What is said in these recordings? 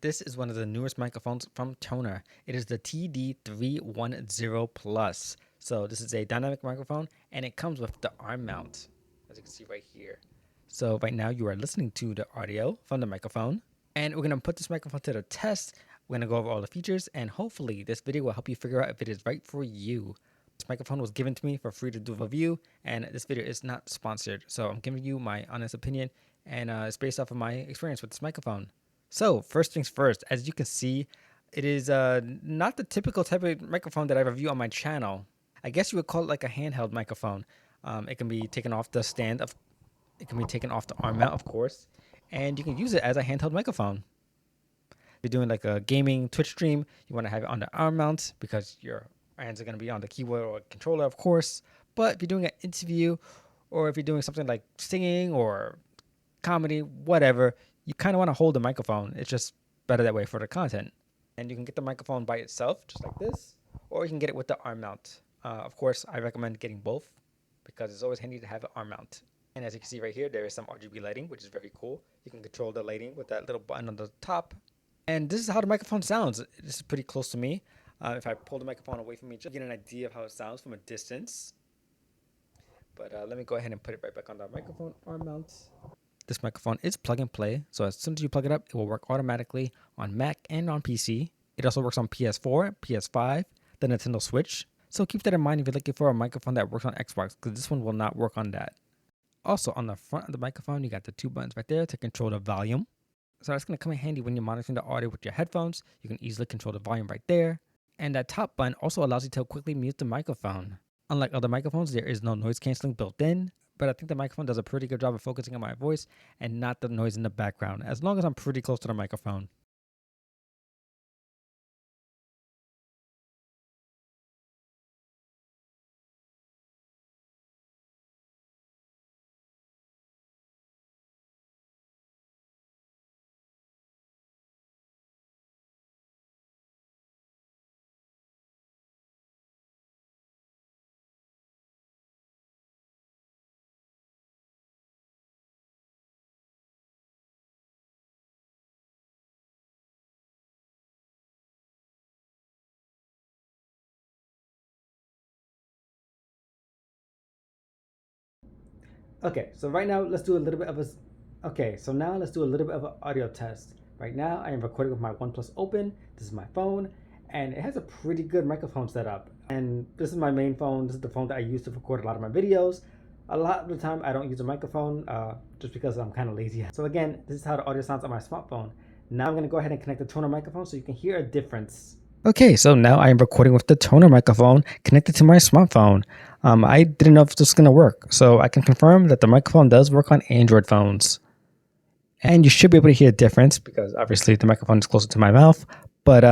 This is one of the newest microphones from TONOR. It is the TD310 Plus. So this is a dynamic microphone and it comes with the arm mount, as you can see right here. So right now you are listening to the audio from the microphone, and we're going to put this microphone to the test. We're going to go over all the features, and hopefully this video will help you figure out if it is right for you. This microphone was given to me for free to do a review, and this video is not sponsored. So I'm giving you my honest opinion, and it's based off of my experience with this microphone. So first things first, as you can see, it is not the typical type of microphone that I review on my channel. I guess you would call it like a handheld microphone. It can be taken off the stand, it can be taken off the arm mount, of course, and you can use it as a handheld microphone. If you're doing like a gaming Twitch stream, you want to have it on the arm mount because your hands are going to be on the keyboard or controller, of course. But if you're doing an interview, or if you're doing something like singing or comedy, whatever, you kind of want to hold the microphone. It's just better that way for the content. And you can get the microphone by itself, just like this, or you can get it with the arm mount. Of course, I recommend getting both because it's always handy to have an arm mount. And as you can see right here, there is some RGB lighting, which is very cool. You can control the lighting with that little button on the top. And this is how the microphone sounds. This is pretty close to me. If I pull the microphone away from me, just get an idea of how it sounds from a distance. But let me go ahead and put it right back on the microphone arm mount. This microphone is plug and play, so as soon as you plug it up, it will work automatically on Mac and on PC. It also works on PS4, PS5, the Nintendo Switch. So keep that in mind if you're looking for a microphone that works on Xbox, because this one will not work on that. Also, on the front of the microphone, you got the two buttons right there to control the volume. So that's going to come in handy when you're monitoring the audio with your headphones. You can easily control the volume right there. And that top button also allows you to quickly mute the microphone. Unlike other microphones, there is no noise canceling built in. But I think the microphone does a pretty good job of focusing on my voice and not the noise in the background, as long as I'm pretty close to the microphone. Okay, so now let's do a little bit of an audio test. Right now, I am recording with my OnePlus Open. This is my phone, and it has a pretty good microphone setup. And this is my main phone. This is the phone that I use to record a lot of my videos. A lot of the time, I don't use a microphone just because I'm kind of lazy. So again, this is how the audio sounds on my smartphone. Now I'm going to go ahead and connect the TONOR microphone so you can hear a difference. Okay, so now I am recording with the TONOR microphone connected to my smartphone. I didn't know if this was going to work, so I can confirm that the microphone does work on Android phones. And you should be able to hear a difference because obviously the microphone is closer to my mouth. But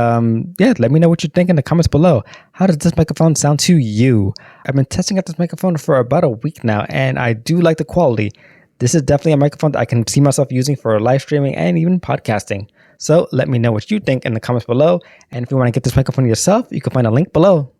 yeah, let me know what you think in the comments below. How does this microphone sound to you? I've been testing out this microphone for about a week now, and I do like the quality. This is definitely a microphone that I can see myself using for live streaming and even podcasting. So let me know what you think in the comments below. And if you want to get this microphone yourself, you can find a link below.